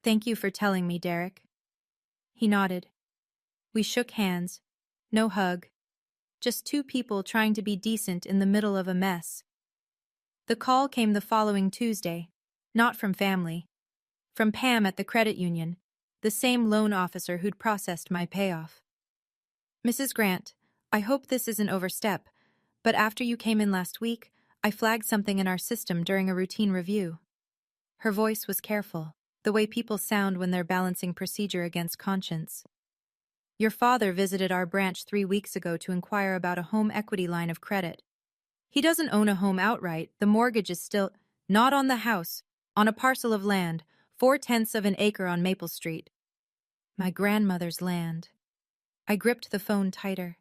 Thank you for telling me, Derek. He nodded. We shook hands. No hug. Just two people trying to be decent in the middle of a mess. The call came the following Tuesday. Not from family. From Pam at the credit union, the same loan officer who'd processed my payoff. Mrs. Grant, I hope this isn't overstep, but after you came in last week, I flagged something in our system during a routine review. Her voice was careful, the way people sound when they're balancing procedure against conscience. Your father visited our branch 3 weeks ago to inquire about a home equity line of credit. He doesn't own a home outright. The mortgage is still not on the house, on a parcel of land, 4/10 of an acre on Maple Street. My grandmother's land. I gripped the phone tighter.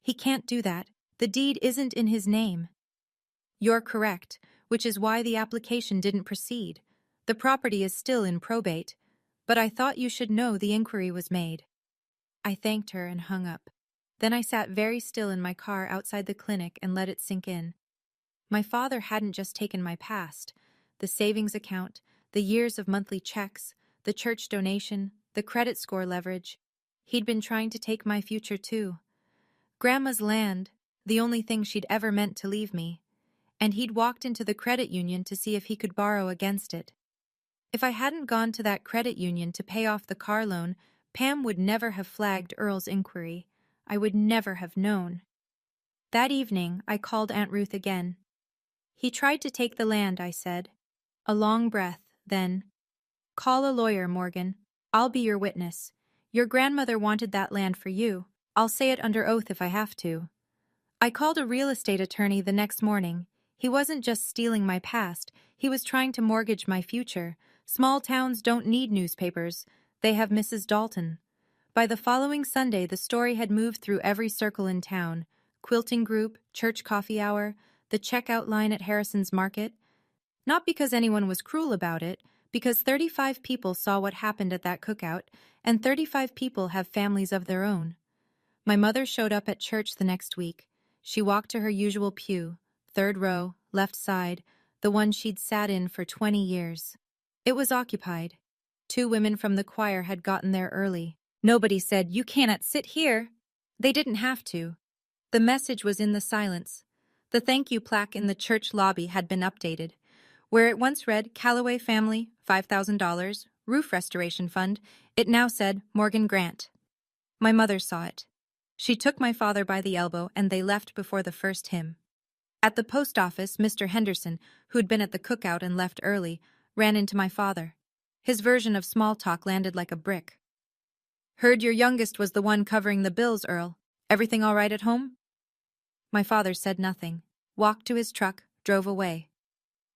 He can't do that. The deed isn't in his name. You're correct, which is why the application didn't proceed. The property is still in probate, but I thought you should know the inquiry was made. I thanked her and hung up. Then I sat very still in my car outside the clinic and let it sink in. My father hadn't just taken my past, the savings account, the years of monthly checks, the church donation, the credit score leverage. He'd been trying to take my future too. Grandma's land, the only thing she'd ever meant to leave me, and he'd walked into the credit union to see if he could borrow against it. If I hadn't gone to that credit union to pay off the car loan, Pam would never have flagged Earl's inquiry. I would never have known. That evening, I called Aunt Ruth again. He tried to take the land, I said. A long breath, then. Call a lawyer, Morgan. I'll be your witness. Your grandmother wanted that land for you. I'll say it under oath if I have to. I called a real estate attorney the next morning. He wasn't just stealing my past, he was trying to mortgage my future. Small towns don't need newspapers. They have Mrs. Dalton. By the following Sunday, the story had moved through every circle in town. Quilting group, church coffee hour, the checkout line at Harrison's Market. Not because anyone was cruel about it, because 35 people saw what happened at that cookout, and 35 people have families of their own. My mother showed up at church the next week. She walked to her usual pew, third row, left side, the one she'd sat in for 20 years. It was occupied. 2 women from the choir had gotten there early. Nobody said, "You cannot sit here." They didn't have to. The message was in the silence. The thank you plaque in the church lobby had been updated. Where it once read, Calloway Family, $5,000, Roof Restoration Fund, it now said, Morgan Grant. My mother saw it. She took my father by the elbow and they left before the first hymn. At the post office, Mr. Henderson, who'd been at the cookout and left early, ran into my father. His version of small talk landed like a brick. "Heard your youngest was the one covering the bills, Earl. Everything all right at home?" My father said nothing, walked to his truck, drove away.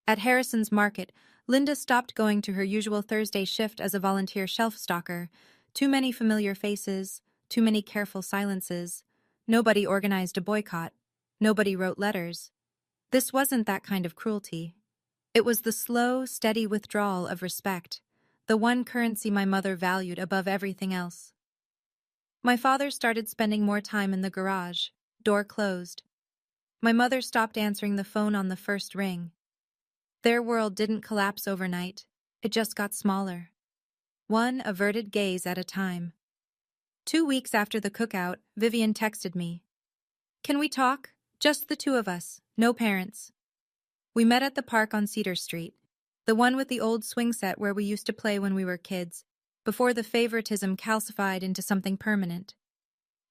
At Harrison's Market, Linda stopped going to her usual Thursday shift as a volunteer shelf stalker. Too many familiar faces, too many careful silences. Nobody organized a boycott. Nobody wrote letters. This wasn't that kind of cruelty. It was the slow, steady withdrawal of respect, the one currency my mother valued above everything else. My father started spending more time in the garage, door closed. My mother stopped answering the phone on the first ring. Their world didn't collapse overnight, it just got smaller. One averted gaze at a time. 2 weeks after the cookout, Vivian texted me. "Can we talk? Just the 2 of us, no parents." We met at the park on Cedar Street, the one with the old swing set where we used to play when we were kids, before the favoritism calcified into something permanent.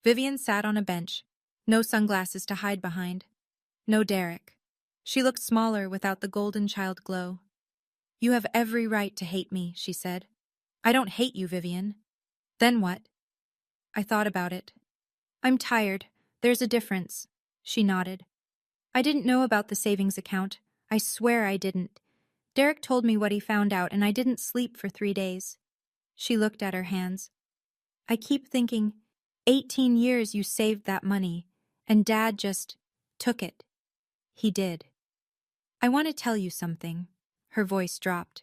Vivian sat on a bench, no sunglasses to hide behind. No Derek. She looked smaller without the golden child glow. "You have every right to hate me," she said. "I don't hate you, Vivian." "Then what?" I thought about it. "I'm tired. There's a difference." She nodded. "I didn't know about the savings account. I swear I didn't. Derek told me what he found out and I didn't sleep for 3 days. She looked at her hands. "I keep thinking, 18 years you saved that money, and Dad just took it." He did. "I want to tell you something." Her voice dropped.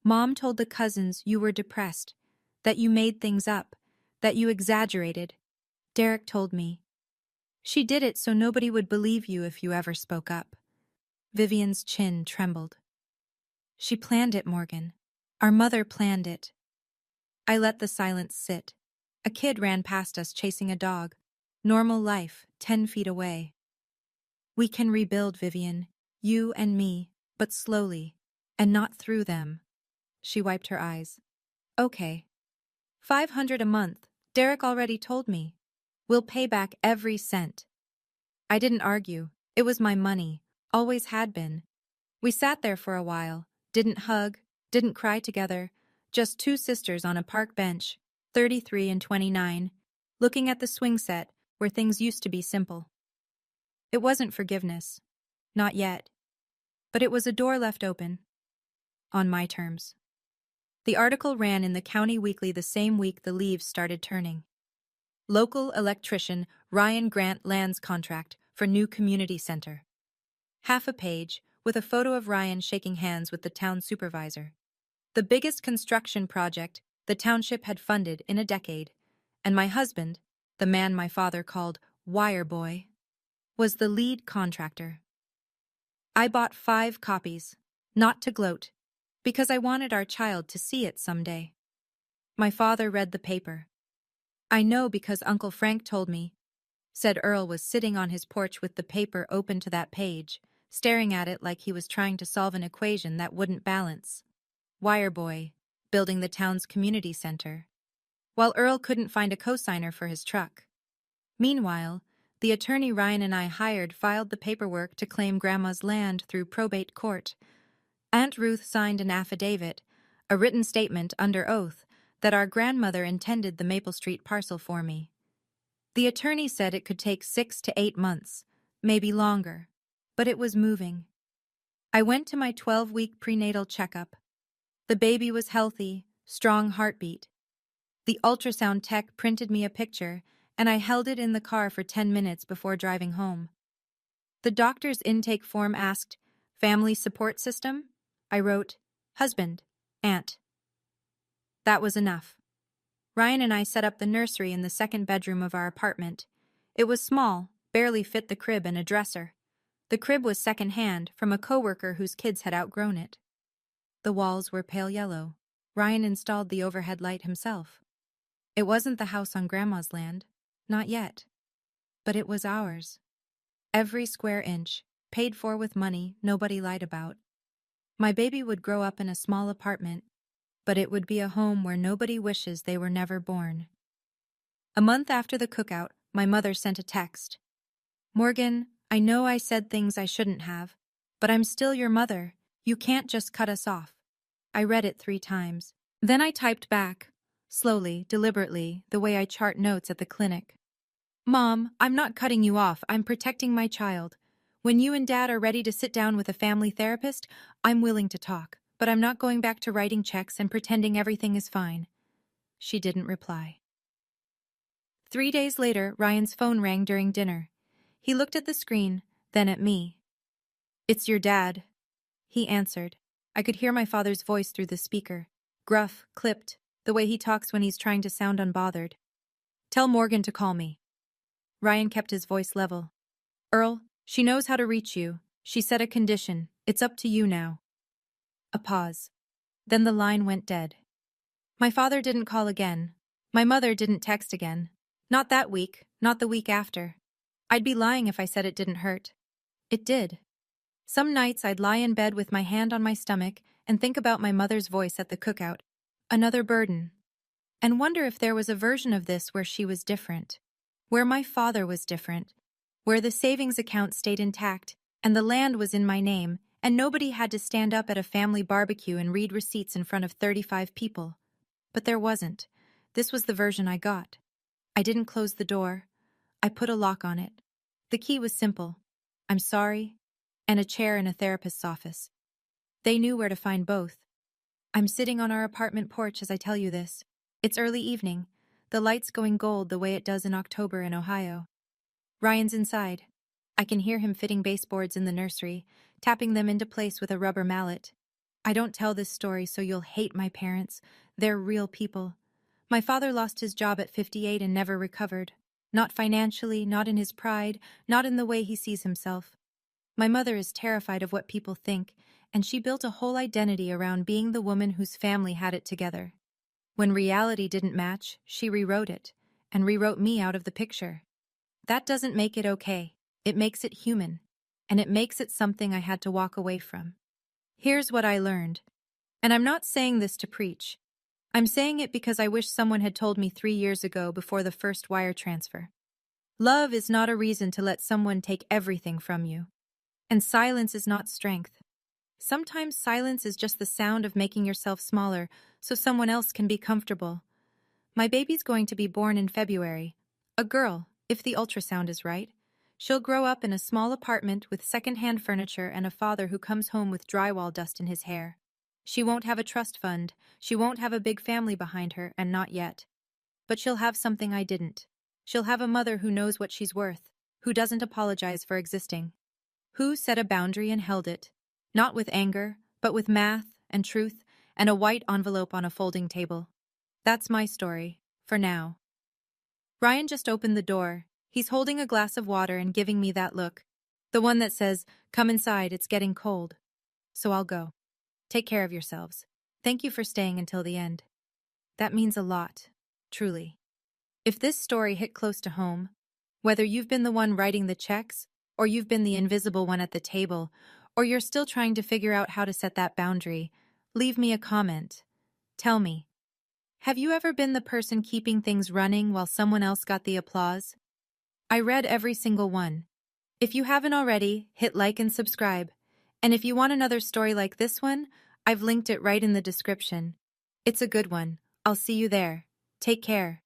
"Mom told the cousins you were depressed, that you made things up, that you exaggerated. Derek told me. She did it so nobody would believe you if you ever spoke up." Vivian's chin trembled. "She planned it, Morgan. Our mother planned it." I let the silence sit. A kid ran past us chasing a dog. Normal life, 10 feet away. "We can rebuild, Vivian. You and me, but slowly, and not through them." She wiped her eyes. "Okay. 500 a month, Derek already told me. We'll pay back every cent." I didn't argue. It was my money, always had been. We sat there for a while, didn't hug, didn't cry together, just 2 sisters on a park bench, 33 and 29, looking at the swing set where things used to be simple. It wasn't forgiveness. Not yet. But it was a door left open. On my terms. The article ran in the County Weekly the same week the leaves started turning. Local electrician Ryan Grant lands contract for new community center. Half a page with a photo of Ryan shaking hands with the town supervisor. The biggest construction project the township had funded in a decade, and my husband, the man my father called Wire Boy, was the lead contractor. I bought 5 copies, not to gloat, because I wanted our child to see it someday. My father read the paper. "I know because Uncle Frank told me," said Earl was sitting on his porch with the paper open to that page, staring at it like he was trying to solve an equation that wouldn't balance. Wire Boy, building the town's community center. While Earl couldn't find a cosigner for his truck. Meanwhile, the attorney Ryan and I hired filed the paperwork to claim Grandma's land through probate court. Aunt Ruth signed an affidavit, a written statement under oath, that our grandmother intended the Maple Street parcel for me. The attorney said it could take 6 to 8 months, maybe longer, but it was moving. I went to my 12-week prenatal checkup. The baby was healthy, strong heartbeat. The ultrasound tech printed me a picture, and I held it in the car for 10 minutes before driving home. The doctor's intake form asked, "Family support system?" I wrote, "Husband, aunt." That was enough. Ryan and I set up the nursery in the second bedroom of our apartment. It was small, barely fit the crib and a dresser. The crib was second-hand from a coworker whose kids had outgrown it. The walls were pale yellow. Ryan installed the overhead light himself. It wasn't the house on Grandma's land, not yet. But it was ours. Every square inch, paid for with money nobody lied about. My baby would grow up in a small apartment, but it would be a home where nobody wishes they were never born. A month after the cookout, my mother sent a text. "Morgan, I know I said things I shouldn't have, but I'm still your mother. You can't just cut us off." I read it 3 times. Then I typed back, slowly, deliberately, the way I chart notes at the clinic. "Mom, I'm not cutting you off, I'm protecting my child. When you and Dad are ready to sit down with a family therapist, I'm willing to talk, but I'm not going back to writing checks and pretending everything is fine." She didn't reply. 3 days later, Ryan's phone rang during dinner. He looked at the screen, then at me. "It's your dad." He answered. I could hear my father's voice through the speaker. Gruff, clipped, the way he talks when he's trying to sound unbothered. "Tell Morgan to call me." Ryan kept his voice level. "Earl, she knows how to reach you. She set a condition. It's up to you now." A pause. Then the line went dead. My father didn't call again. My mother didn't text again. Not that week, not the week after. I'd be lying if I said it didn't hurt. It did. Some nights I'd lie in bed with my hand on my stomach and think about my mother's voice at the cookout. Another burden. And wonder if there was a version of this where she was different. Where my father was different. Where the savings account stayed intact, and the land was in my name, and nobody had to stand up at a family barbecue and read receipts in front of 35 people. But there wasn't. This was the version I got. I didn't close the door. I put a lock on it. The key was simple. "I'm sorry," and a chair in a therapist's office. They knew where to find both. I'm sitting on our apartment porch as I tell you this. It's early evening, the lights going gold the way it does in October in Ohio. Ryan's inside. I can hear him fitting baseboards in the nursery, tapping them into place with a rubber mallet. I don't tell this story so you'll hate my parents. They're real people. My father lost his job at 58 and never recovered. Not financially, not in his pride, not in the way he sees himself. My mother is terrified of what people think, and she built a whole identity around being the woman whose family had it together. When reality didn't match, she rewrote it, and rewrote me out of the picture. That doesn't make it okay. It makes it human, and it makes it something I had to walk away from. Here's what I learned. And I'm not saying this to preach. I'm saying it because I wish someone had told me 3 years ago before the first wire transfer. Love is not a reason to let someone take everything from you. And silence is not strength. Sometimes silence is just the sound of making yourself smaller so someone else can be comfortable. My baby's going to be born in February. A girl, if the ultrasound is right. She'll grow up in a small apartment with second-hand furniture and a father who comes home with drywall dust in his hair. She won't have a trust fund. She won't have a big family behind her, and not yet. But she'll have something I didn't. She'll have a mother who knows what she's worth, who doesn't apologize for existing. Who set a boundary and held it. Not with anger, but with math and truth and a white envelope on a folding table. That's my story, for now. Ryan just opened the door. He's holding a glass of water and giving me that look. The one that says, "Come inside, it's getting cold." So I'll go. Take care of yourselves. Thank you for staying until the end. That means a lot, truly. If this story hit close to home, whether you've been the one writing the checks, or you've been the invisible one at the table, or you're still trying to figure out how to set that boundary, leave me a comment. Tell me, have you ever been the person keeping things running while someone else got the applause? I read every single one. If you haven't already, hit like and subscribe. And if you want another story like this one, I've linked it right in the description. It's a good one. I'll see you there. Take care.